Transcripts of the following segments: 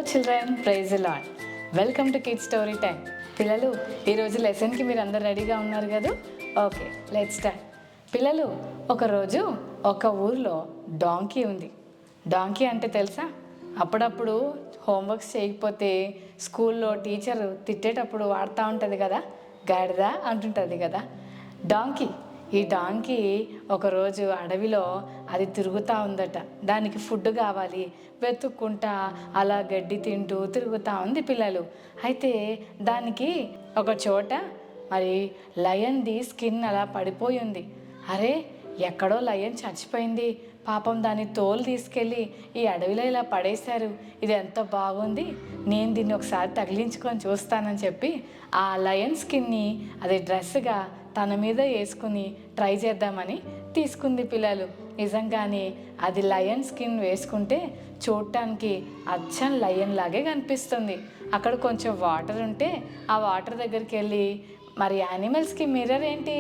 Children, praise the Lord. Welcome to kids story time. పిల్లలు, ఈరోజు లెసన్కి మీరు అందరు రెడీగా ఉన్నారు కదా? Okay, let's start. పిల్లలు, ఒకరోజు ఒక ఊర్లో డాంకీ ఉంది. డాంకీ అంటే తెలుసా? అప్పుడప్పుడు హోంవర్క్స్ చేయకపోతే స్కూల్లో టీచర్ తిట్టేటప్పుడు వాడుతూ ఉంటుంది కదా, గాడిద అంటుంటుంది కదా, డాంకీ. ఈ డాంకీ ఒకరోజు అడవిలో అది తిరుగుతూ ఉందట. దానికి ఫుడ్ కావాలి, వెతుక్కుంటా అలా గడ్డి తింటూ తిరుగుతూ ఉంది పిల్లలు. అయితే దానికి ఒక చోట మరి లయన్ది స్కిన్ అలా పడిపోయి ఉంది. అరే, ఎక్కడో లయన్ చచ్చిపోయింది, పాపం దాని తోలు తీసుకెళ్ళి ఈ అడవిలో ఇలా పడేశారు, ఇది ఎంత బాగుంది, నేను దీన్ని ఒకసారి తగిలించుకొని చూస్తానని చెప్పి ఆ లయన్ స్కిన్ని అది డ్రెస్గా తన మీద వేసుకుని ట్రై చేద్దామని తీసుకుంది పిల్లలు. నిజంగానే అది లయన్ స్కిన్ వేసుకుంటే చూడటానికి అచ్చం లయన్ లాగే కనిపిస్తుంది. అక్కడ కొంచెం వాటర్ ఉంటే ఆ వాటర్ దగ్గరికి వెళ్ళి, మరి యానిమల్స్కి మిర్రర్ ఏంటి,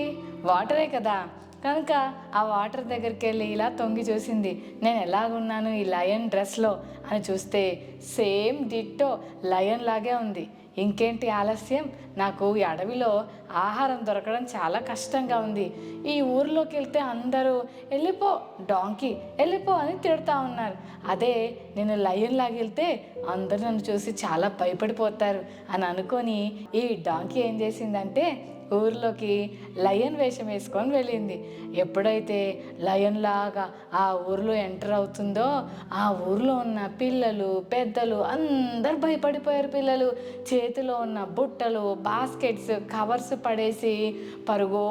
వాటరే కదా, కనుక ఆ వాటర్ దగ్గరికి వెళ్ళి ఇలా తొంగి చూసింది, నేను ఎలాగున్నాను ఈ లయన్ డ్రెస్లో అని చూస్తే సేమ్ డిట్టో లయన్ లాగే ఉంది. ఇంకేంటి ఆలస్యం, నాకు ఈ అడవిలో ఆహారం దొరకడం చాలా కష్టంగా ఉంది. ఈ ఊర్లోకి వెళ్తే అందరూ వెళ్ళిపో డాంకీ, వెళ్ళిపో అని తిడుతూ ఉన్నారు. అదే నేను లయన్ లాగా వెళ్తే అందరూ నన్ను చూసి చాలా భయపడిపోతారు అని అనుకొని ఈ డాంకీ ఏం చేసిందంటే ఊర్లోకి లయన్ వేషం వేసుకొని వెళ్ళింది. ఎప్పుడైతే లయన్ లాగా ఆ ఊర్లో ఎంటర్ అవుతుందో ఆ ఊర్లో ఉన్న పిల్లలు పెద్దలు అందరు భయపడిపోయారు. పిల్లలు చేతిలో ఉన్న బుట్టలు, బాస్కెట్స్, కవర్స్ పడేసి పరుగో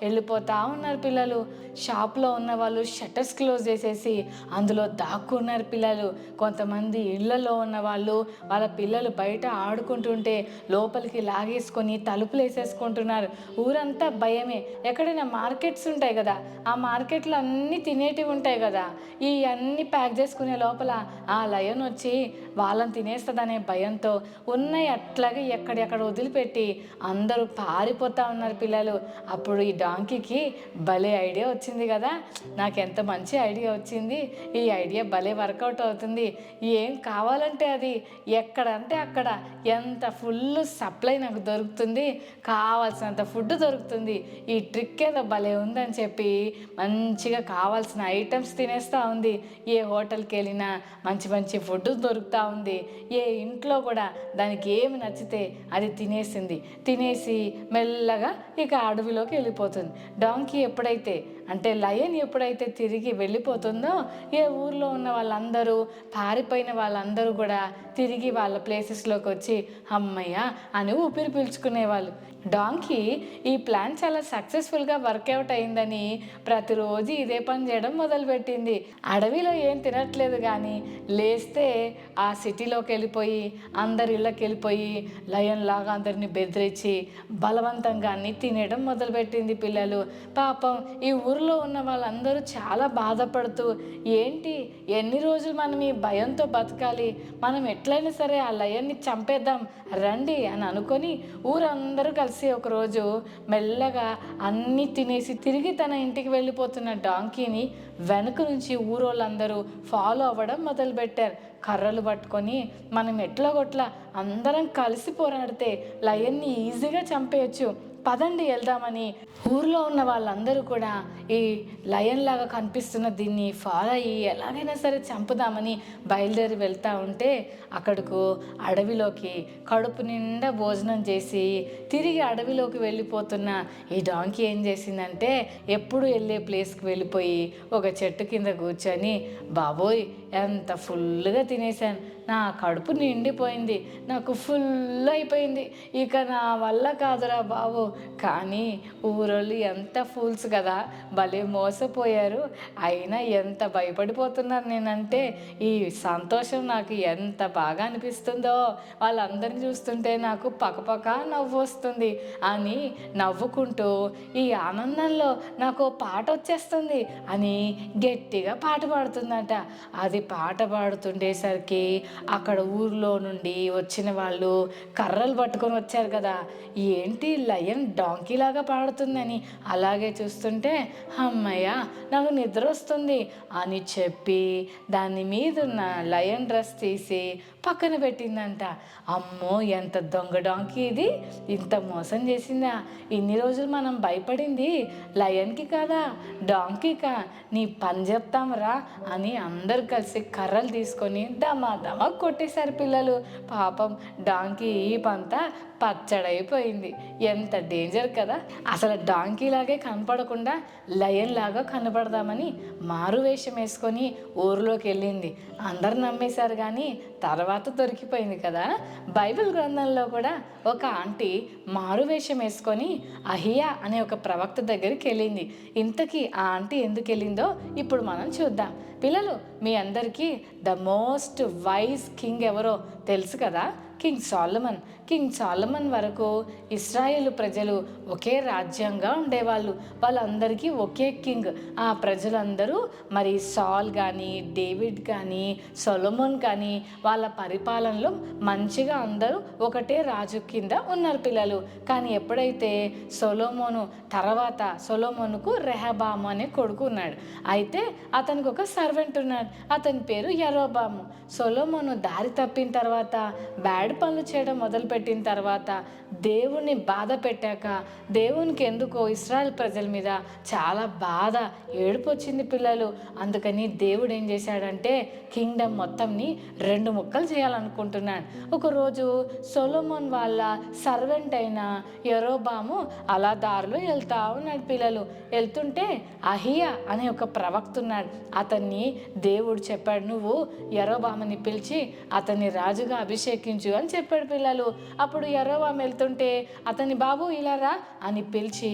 వెళ్ళిపోతూ ఉన్నారు పిల్లలు. షాప్లో ఉన్న వాళ్ళు షట్టర్స్ క్లోజ్ చేసేసి అందులో దాక్కున్నారు పిల్లలు. కొంతమంది ఇళ్లలో ఉన్న వాళ్ళు వాళ్ళ పిల్లలు బయట ఆడుకుంటుంటే లోపలికి లాగేసుకొని తలుపులు వేసేసుకుంటున్నారు. ఊరంతా భయమే. ఎక్కడైనా మార్కెట్స్ ఉంటాయి కదా, ఆ మార్కెట్లో అన్నీ తినేటివి ఉంటాయి కదా, ఈ అన్నీ ప్యాక్ చేసుకునే లోపల ఆ లయన్ వచ్చి వాళ్ళని తినేస్తుందనే భయంతో ఉన్నాయి అట్లాగే ఎక్కడెక్కడ వదిలిపెట్టి అందరూ పారిపోతూ ఉన్నారు పిల్లలు. అప్పుడు ఈ డాంకీకి భలే ఐడియా వచ్చింది కదా, నాకు ఎంత మంచి ఐడియా వచ్చింది, ఈ ఐడియా భలే వర్కౌట్ అవుతుంది, ఏం కావాలంటే అది, ఎక్కడంటే అక్కడ ఎంత ఫుల్ సప్లై నాకు దొరుకుతుంది, కావాల్సినంత ఫుడ్ దొరుకుతుంది, ఈ ట్రిక్ ఏదో భలే ఉందని చెప్పి మంచిగా కావాల్సిన ఐటమ్స్ తినేస్తూ ఉంది. ఏ హోటల్కి వెళ్ళినా మంచి మంచి ఫుడ్ దొరుకుతూ ఉంది. ఏ ఇంట్లో కూడా దానికి ఏమి నచ్చితే అది తినేసి మెల్లగా ఇక అడవిలోకి వెళ్ళిపోతుంది. డాంకీ ఎప్పుడైతే అంటే లయన్ ఎప్పుడైతే తిరిగి వెళ్ళిపోతుందో ఏ ఊర్లో ఉన్న వాళ్ళందరూ పారిపోయిన వాళ్ళందరూ కూడా తిరిగి వాళ్ళ ప్లేసెస్లోకి వచ్చి అమ్మయ్య అని ఊపిరి పీల్చుకునేవాళ్ళు. డాంకీ ఈ ప్లాన్ చాలా సక్సెస్ఫుల్గా వర్కౌట్ అయిందని ప్రతిరోజు ఇదే పని చేయడం మొదలుపెట్టింది. అడవిలో ఏం తినట్లేదు కానీ లేస్తే ఆ సిటీలోకి వెళ్ళిపోయి అందరి ఇళ్ళకి వెళ్ళిపోయి లయన్ లాగా అందరినీ బెదిరించి బలవంతంగా అన్ని తినేయడం మొదలుపెట్టింది పిల్లలు. పాపం ఈ ఊరిలో ఉన్న వాళ్ళందరూ చాలా బాధపడుతూ, ఏంటి ఎన్ని రోజులు మనం ఈ భయంతో బతకాలి, మనం ఎట్లయినా సరే ఆ లయన్ని చంపేద్దాం రండి అని అనుకొని ఊరందరూ కలిసి ఒకరోజు మెల్లగా అన్నీ తినేసి తిరిగి తన ఇంటికి వెళ్ళిపోతున్న డాంకీని వెనుక నుంచి ఊరోళ్ళందరూ ఫాలో అవ్వడం మొదలుపెట్టారు. కర్రలు పట్టుకొని మనం ఎట్లా అందరం కలిసి పోరాడితే లయన్ని ఈజీగా చంపేయచ్చు, పదండి వెళ్దామని ఊర్లో ఉన్న వాళ్ళందరూ కూడా ఈ లయన్ లాగా కనిపిస్తున్న దీన్ని ఫాలో అయ్యి ఎలాగైనా సరే చంపుదామని బయలుదేరి వెళ్తూ ఉంటే అక్కడకు అడవిలోకి కడుపు నిండా భోజనం చేసి తిరిగి అడవిలోకి వెళ్ళిపోతున్న ఈ డాంకీ ఏం చేసిందంటే ఎప్పుడు వెళ్ళే ప్లేస్కి వెళ్ళిపోయి ఒక చెట్టు కింద కూర్చొని, బాబోయ్ ఎంత ఫుల్గా తినేసాను, నా కడుపు నిండిపోయింది, నాకు ఫుల్ అయిపోయింది, ఇక నా వల్ల కాదురా బాబు, కానీ ఊరోళ్ళు ఎంత ఫూల్స్ కదా, భలే మోసపోయారు, అయినా ఎంత భయపడిపోతున్నాను నేనంటే ఈ సంతోషం నాకు ఎంత బాగా అనిపిస్తుందో, వాళ్ళందరిని చూస్తుంటే నాకు పకపక నవ్వు వస్తుంది అని నవ్వుకుంటూ ఈ ఆనందంలో నాకు పాట వచ్చేస్తుంది అని గట్టిగా పాట పాడుతుందట. అది పాట పాడుతుండేసరికి అక్కడ ఊర్లో నుండి వచ్చిన వాళ్ళు కర్రలు పట్టుకొని వచ్చారు కదా, ఏంటి లయన్ లయన్ డాంకీలాగా పాడుతుందని. అలాగే చూస్తుంటే అమ్మయ్య నాకు నిద్ర వస్తుంది అని చెప్పి దాని మీద ఉన్న లయన్ డ్రెస్ తీసి పక్కన పెట్టిందంట. అమ్మో ఎంత దొంగ డాంకీ ఇది, ఇంత మోసం చేసిందా? ఇన్ని రోజులు మనం భయపడింది లయన్కి కాదా డాంకీకా, నీ పని చెప్తాంరా అని అందరు కలిసి కర్రలు తీసుకొని దమా దమా కొట్టేశారు పిల్లలు. పాపం డాంకీ ఈపంతా పచ్చడైపోయింది. ఎంత డేంజర్ కదా. అసలు డాంకీలాగే కనపడకుండా లయన్ లాగా కనపడదామని మారు వేషం వేసుకొని ఊరిలోకి వెళ్ళింది. అందరు నమ్మేశారు కానీ తర్వాత దొరికిపోయింది కదా. బైబిల్ గ్రంథంలో కూడా ఒక ఆంటీ మారు వేషం వేసుకొని అహియా అనే ఒక ప్రవక్త దగ్గరికి వెళ్ళింది. ఇంతకీ ఆ ఆంటీ ఎందుకు వెళ్ళిందో ఇప్పుడు మనం చూద్దాం. పిల్లలు, మీ అందరికీ ద మోస్ట్ వైజ్ కింగ్ ఎవరో తెలుసు కదా, కింగ్ సాలమన్. కింగ్ సాలమన్ వరకు ఇశ్రాయేలు ప్రజలు ఒకే రాజ్యంగా ఉండేవాళ్ళు. వాళ్ళందరికీ ఒకే కింగ్. ఆ ప్రజలందరూ మరి సాల్ కానీ డేవిడ్ కానీ సొలొమోన్ కానీ వాళ్ళ పరిపాలనలో మంచిగా అందరూ ఒకటే రాజు కింద ఉన్నారు పిల్లలు. కానీ ఎప్పుడైతే సొలొమోనుకు రెహబాము అనే కొడుకు ఉన్నాడు. అయితే అతనికి ఒక సర్వెంట్ ఉన్నాడు. అతని పేరు యరొబాము. సొలొమోను దారి తప్పిన తర్వాత బ్యాడ్ పనులు చేయడం మొదలుపెట్టిన తర్వాత దేవుణ్ణి బాధ పెట్టాక దేవునికి ఎందుకో ఇశ్రాయేల్ ప్రజల మీద చాలా బాధ ఏడుపు వచ్చింది పిల్లలు. అందుకని దేవుడు ఏం చేశాడంటే కింగ్డమ్ మొత్తంని 2 ముక్కలు చేయాలనుకుంటున్నాడు. ఒకరోజు సొలొమోన్ వాళ్ళ సర్వెంట్ అయిన యరొబాము అలా దారిలో వెళ్తా ఉన్నాడు పిల్లలు. వెళ్తుంటే అహియా అనే ఒక ప్రవక్త ఉన్నాడు. అతన్ని దేవుడు చెప్పాడు, నువ్వు యరొబాముని పిలిచి అతన్ని రాజుగా అభిషేకించు అని చెప్పాడు పిల్లలు. అప్పుడు యరొబాము వెళ్తుంటే అతని బాబు ఇలా రా అని పిలిచి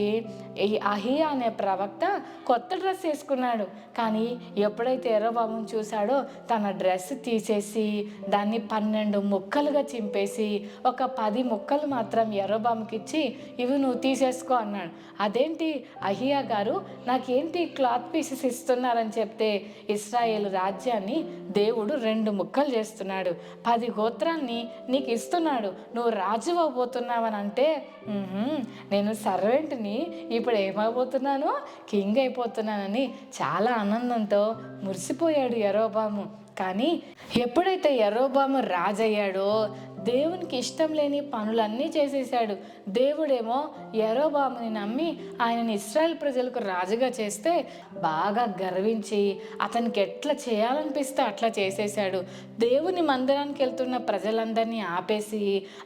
ఈ అహియా అనే ప్రవక్త కొత్త డ్రెస్ వేసుకున్నాడు. కానీ ఎప్పుడైతే యరొబాముని చూశాడో తన డ్రెస్ తీసేసి దాన్ని 12 ముక్కలుగా చింపేసి ఒక 10 ముక్కలు మాత్రం యరొబాముకి ఇచ్చి ఇవి నువ్వు తీసేసుకో అన్నాడు. అదేంటి అహియా గారు, నాకేంటి క్లాత్ పీసెస్ ఇస్తున్నారని చెప్తే ఇశ్రాయేలు రాజ్యాన్ని దేవుడు 2 ముక్కలు చేస్తున్నాడు, 10 గోత్రాన్ని నీకు ఇస్తున్నాడు, నువ్వు రాజు అవ్వబోతున్నావని అంటే నేను సర్వెంట్ని ఇప్పుడు ఏమైపోతున్నాను, కింగ్ అయిపోతున్నానని చాలా ఆనందంతో మురిసిపోయాడు యరొబాము. కానీ ఎప్పుడైతే యరొబాము రాజయ్యాడో దేవునికి ఇష్టం లేని పనులన్నీ చేసేసాడు. దేవుడేమో యరొబాముని నమ్మి ఆయనని ఇశ్రాయేల్ ప్రజలకు రాజుగా చేస్తే బాగా గర్వించి అతనికి ఎట్లా చేయాలనిపిస్తే అట్లా చేసేసాడు. దేవుని మందిరానికి వెళ్తున్న ప్రజలందరినీ ఆపేసి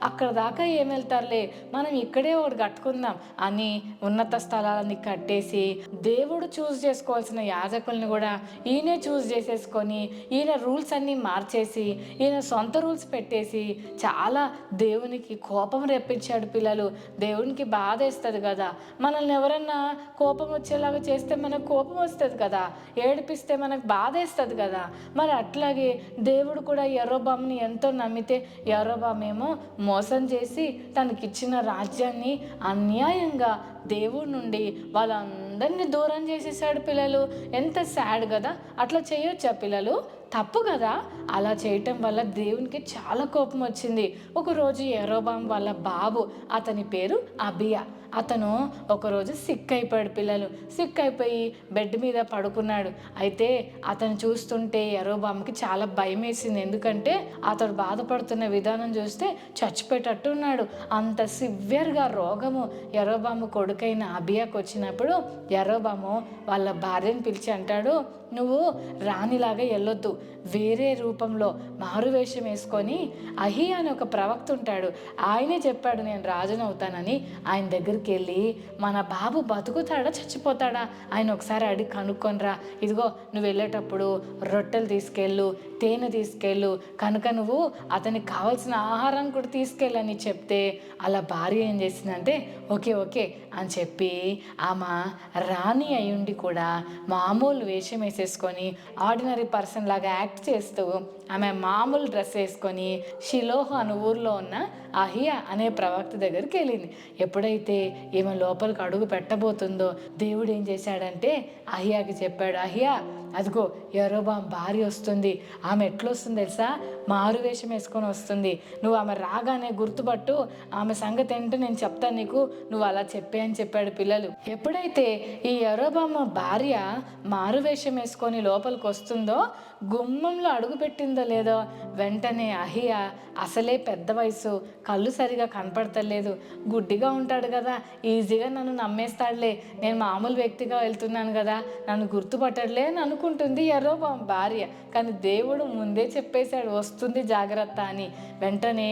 అక్కడ దాకా ఏం వెళ్తారులే, మనం ఇక్కడే ఒకటి కట్టుకుందాం అని ఉన్నత స్థలాలని కట్టేసి దేవుడు చూస్ చేసుకోవాల్సిన యాజకుల్ని కూడా ఈయనే చూస్ చేసేసుకొని ఈయన రూల్స్ అన్నీ మార్చేసి ఈయన సొంత రూల్స్ పెట్టేసి చాలా దేవునికి కోపం రెప్పించాడు పిల్లలు. దేవునికి బాధ వేస్తుంది కదా, మనల్ని ఎవరన్నా కోపం వచ్చేలాగా చేస్తే మనకు కోపం వస్తుంది కదా, ఏడిపిస్తే మనకు బాధ వేస్తుంది కదా. మరి అట్లాగే దేవుడు కూడా యరొబాముని ఎంతో నమ్మితే యరొబామేమో మోసం చేసి తనకిచ్చిన రాజ్యాన్ని అన్యాయంగా దేవుడి నుండి వాళ్ళందరినీ దూరం చేసేసాడు పిల్లలు. ఎంత సాడ్ కదా. అట్లా చేయొచ్చా పిల్లలు? తప్పు కదా. అలా చేయటం వల్ల దేవునికి చాలా కోపం వచ్చింది. ఒకరోజు యరొబాము వాళ్ళ బాబు, అతని పేరు అబియా, అతను ఒకరోజు సిక్ అయిపోయాడు పిల్లలు. సిక్ అయిపోయి బెడ్ మీద పడుకున్నాడు. అయితే అతను చూస్తుంటే యరొబాముకి చాలా భయం వేసింది. ఎందుకంటే అతడు బాధపడుతున్న విధానం చూస్తే చచ్చిపోయేటట్టు ఉన్నాడు. అంత సివియర్గా రోగము యరొబాము కొడుకైన అబియాకు వచ్చినప్పుడు యరొబాము వాళ్ళ భార్యను పిలిచి అంటాడు, నువ్వు రాణిలాగా వెళ్ళొద్దు, వేరే రూపంలో మారువేషం వేసుకొని అహియా అని ఒక ప్రవక్త ఉంటాడు, ఆయనే చెప్పాడు నేను రాజును అవుతానని. ఆయన దగ్గరికి వెళ్ళి మన బాబు బతుకుతాడా చచ్చిపోతాడా ఆయన ఒకసారి అడిగి కనుక్కొనిరా. ఇదిగో నువ్వు వెళ్ళేటప్పుడు రొట్టెలు తీసుకెళ్ళు, తేనె తీసుకెళ్ళు, కనుక నువ్వు అతనికి కావాల్సిన ఆహారం కూడా తీసుకెళ్ళని చెప్తే అలా భార్య ఏం చేసిందంటే ఓకే ఓకే అని చెప్పి ఆమె రాణి అయ్యుండి కూడా మామూలు వేషం వేసేసుకొని ఆర్డినరీ పర్సన్ లాగా యాక్ట్ చేస్తూ ఆమె మామూలు డ్రెస్ వేసుకొని షిలోహు అనే ఊర్లో ఉన్న అహియా అనే ప్రవక్త దగ్గరికి వెళ్ళింది. ఎప్పుడైతే ఈమె లోపలికి అడుగు పెట్టబోతుందో దేవుడు ఏం చేశాడంటే అహియాకి చెప్పాడు, అహియా అదిగో యరొబాము భార్య వస్తుంది, ఆమె ఎట్లొస్తుంది తెలుసా, మారు వేషం వేసుకొని వస్తుంది. నువ్వు ఆమె రాగానే గుర్తుపట్టు, ఆమె సంగతి ఏంటో నేను చెప్తాను నీకు, నువ్వు అలా చెప్పే అని చెప్పాడు. పిల్లలు, ఎప్పుడైతే ఈ యరొబాము భార్య మారు వేషం వేసుకొని లోపలికి వస్తుందో, గుమ్మంలో అడుగు పెట్టిందో లేదో వెంటనే అహియా, అసలే పెద్ద వయసు, కళ్ళు సరిగా కనపడతలేదు, గుడ్డిగా ఉంటాడు కదా, ఈజీగా నన్ను నమ్మేస్తాడులే, నేను మామూలు వ్యక్తిగా వెళ్తున్నాను కదా, నన్ను గుర్తుపట్టడులే అని అనుకుంటుంది యరొబాము భార్య. కానీ దేవుడు ముందే చెప్పేశాడు వస్తుంది జాగ్రత్త అని. వెంటనే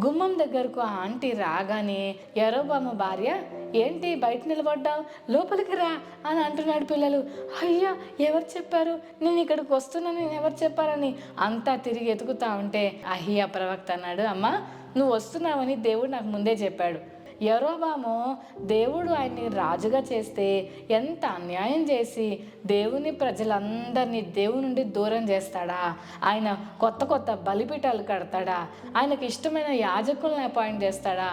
గుమ్మం దగ్గరకు ఆ ఆంటీ రాగానే యరొబాము భార్య, ఏంటి బయట నిలబడ్డావు, లోపలికి రా అని అంటున్నాడు. పిల్లలు, అయ్యా ఎవరు చెప్పారు, నేను ఇక్కడికి వస్తున్నాను, నేను ఎవరు చెప్పారని అంతా తిరిగి ఎతుకుతా ఉంటే అహియా ప్రవక్త అన్నాడు, అమ్మా నువ్వు వస్తున్నావని దేవుడు నాకు ముందే చెప్పాడు. యరొబాము దేవుడు ఆయన్ని రాజుగా చేస్తే ఎంత అన్యాయం చేసి దేవుని ప్రజలందరినీ దేవుని నుండి దూరం చేస్తాడా, ఆయన కొత్త కొత్త బలిపీఠాలు కడతాడా, ఆయనకి ఇష్టమైన యాజకులను అపాయింట్ చేస్తాడా,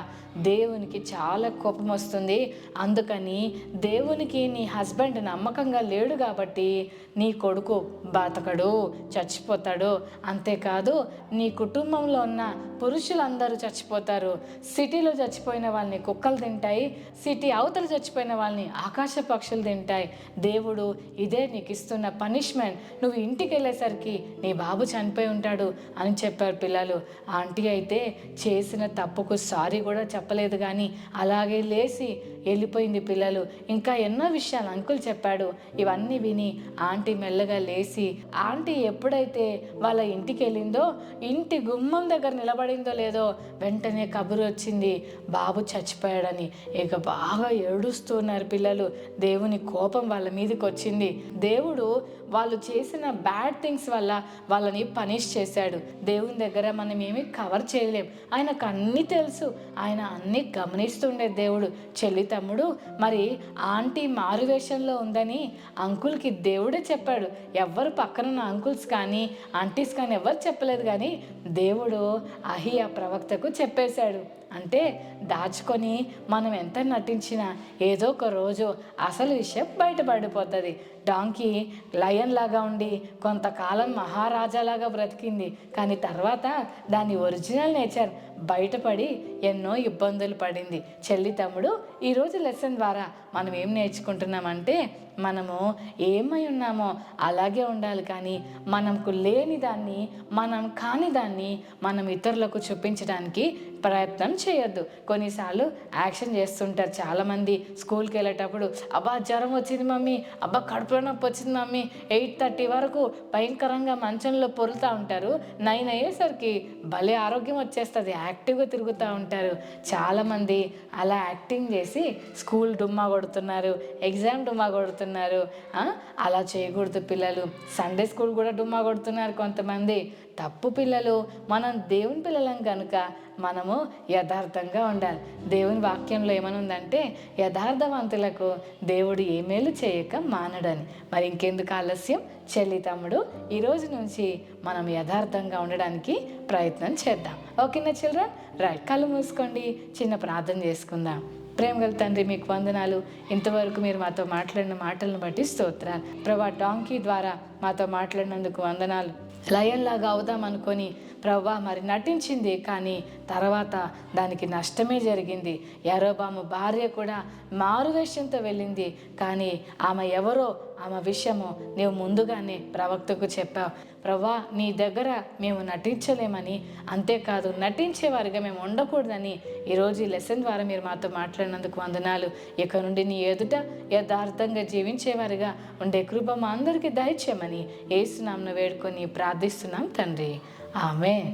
దేవునికి చాలా కోపం వస్తుంది. అందుకని దేవునికి నీ హస్బెండ్ నమ్మకంగా లేడు కాబట్టి నీ కొడుకు బతకడు, చచ్చిపోతాడు, అంతేకాదు నీ కుటుంబంలో ఉన్న పురుషులందరూ చచ్చిపోతారు, సిటీలో చచ్చిపోయిన వాళ్ళని కుక్కలు తింటాయి, సిటీ అవతల చచ్చిపోయిన వాళ్ళని ఆకాశ పక్షులు తింటాయి, దేవుడు ఇదే నీకు ఇస్తున్న పనిష్మెంట్, నువ్వు ఇంటికి వెళ్ళేసరికి నీ బాబు చనిపోయి ఉంటాడు అని చెప్పారు. పిల్లలు, ఆంటీ అయితే చేసిన తప్పుకు సారీ కూడా చెప్పలేదు, కానీ అలాగే లేచి వెళ్ళిపోయింది. పిల్లలు, ఇంకా ఎన్నో విషయాలు అంకుల్ చెప్పాడు. ఇవన్నీ విని ఆంటీ మెల్లగా లేచి, ఆంటీ ఎప్పుడైతే వాళ్ళ ఇంటికి వెళ్ళిందో, ఇంటి గుమ్మం దగ్గర నిలబడిందో లేదో వెంటనే కబురు వచ్చింది బాబు చచ్చిపోయాడని. ఇక బాగా ఏడుస్తున్నారు పిల్లలు. దేవుని కోపం వాళ్ళ మీదకి వచ్చింది. దేవుడు వాళ్ళు చేసిన బ్యాడ్ థింగ్స్ వల్ల వాళ్ళని పనిష్ చేశాడు. దేవుని దగ్గర మనం ఏమీ కవర్ చేయలేం, ఆయనకు అన్నీ తెలుసు, ఆయన అన్నీ గమనిస్తుండే దేవుడు. చెల్లి తమ్ముడు, మరి ఆంటీ మారువేషంలో ఉందని అంకుల్కి దేవుడే చెప్పాడు. ఎవ్వరు పక్కనున్న అంకుల్స్ కానీ ఆంటీస్ కానీ ఎవరు చెప్పలేదు, కానీ దేవుడు అహియా ప్రవక్తకు చెప్పేశాడు. అంటే దాచుకొని మనం ఎంత నటించినా ఏదో ఒక రోజు అసలు విషయం బయటపడిపోతుంది. డాంకీ లయన్ లాగా ఉండి కొంతకాలం మహారాజాలాగా బ్రతికింది, కానీ తర్వాత దాని ఒరిజినల్ నేచర్ బయటపడి ఎన్నో ఇబ్బందులు పడింది. చెల్లి తమ్ముడు, ఈరోజు లెసన్ ద్వారా మనం ఏం నేర్చుకుంటున్నామంటే, మనము ఏమై ఉన్నామో అలాగే ఉండాలి, కానీ మనకు లేని దాన్ని, మనం కాని దాన్ని మనం ఇతరులకు చూపించడానికి ప్రయత్నం చేయొద్దు. కొన్నిసార్లు యాక్షన్ చేస్తుంటారు చాలామంది. స్కూల్కి వెళ్ళేటప్పుడు, అబ్బా జ్వరం వచ్చింది మమ్మీ, అబ్బా కడుపులో నొప్పి వచ్చింది మమ్మీ, 8:30 వరకు భయంకరంగా మంచంలో పొరులుతూ ఉంటారు. 9 అయ్యేసరికి భలే ఆరోగ్యం వచ్చేస్తుంది, యాక్టివ్గా తిరుగుతూ ఉంటారు. చాలామంది అలా యాక్టింగ్ చేసి స్కూల్ డుమ్మా కొడుతున్నారు, ఎగ్జామ్ డుమ్మా కొడుతున్నారు. అలా చేయకూడదు పిల్లలు. సండే స్కూల్ కూడా డుమ్మా కొడుతున్నారు కొంతమంది. తప్పు పిల్లలు. మనం దేవుని పిల్లలం కనుక మనము యథార్థంగా ఉండాలి. దేవుని వాక్యంలో ఏమనుందంటే, యథార్థవంతులకు దేవుడు ఏ మేలు చేయక మానడని. మరి ఇంకెందుకు ఆలస్యం? చెల్లి తమ్ముడు, ఈరోజు నుంచి మనం యథార్థంగా ఉండడానికి ప్రయత్నం చేద్దాం. ఓకేనా చిల్డ్రన్? రైట్, కళ్ళు మూసుకోండి, చిన్న ప్రార్థన చేసుకుందాం. ప్రేమగల తండ్రి, మీకు వందనాలు. ఇంతవరకు మీరు మాతో మాట్లాడిన మాటలను బట్టి స్తోత్రాలు ప్రభా. డాంకీ ద్వారా మాతో మాట్లాడినందుకు వందనాలు. లయన్లాగా అవుదాం అనుకొని ప్రభా మరి నటించింది, కానీ తర్వాత దానికి నష్టమే జరిగింది. యరొబాము భార్య కూడా మారువేషంతో వెళ్ళింది, కానీ ఆమె ఎవరో, ఆమె విషయము నీవు ముందుగానే ప్రవక్తకు చెప్పావు. ప్రభా, నీ దగ్గర మేము నటించలేమని, అంతేకాదు నటించేవారిగా మేము ఉండకూడదని ఈరోజు ఈ లెసన్ ద్వారా మీరు మాతో మాట్లాడినందుకు వందనాలు. ఇక నుండి నీ ఎదుట యథార్థంగా జీవించేవారిగా ఉండే కృప మా అందరికీ దయచేయమని యేసు నామమున వేడుకొని ప్రార్థిస్తున్నాం తండ్రి. ఆమేన్.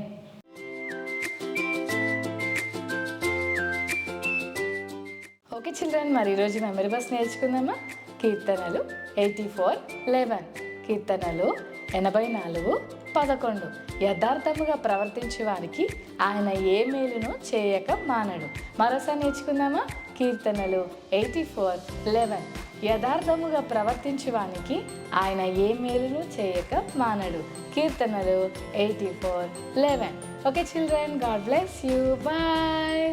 ఓకే చిల్డ్రన్, మరి ఈరోజు మెమరీ బస్ నేర్చుకుందామా? కీర్తనలు 84:11. కీర్తనలు 84:11. యథార్థముగా ప్రవర్తించే వారికి ఆయన ఏ మేలును చేయక మానడు. మరోసారి నేర్చుకుందామా? కీర్తనలు 84:11. యథార్థముగా ప్రవర్తించేవానికి ఆయన ఏ మేలును చేయక మానడు. కీర్తనలు 84:11. Okay children, God bless you. Bye.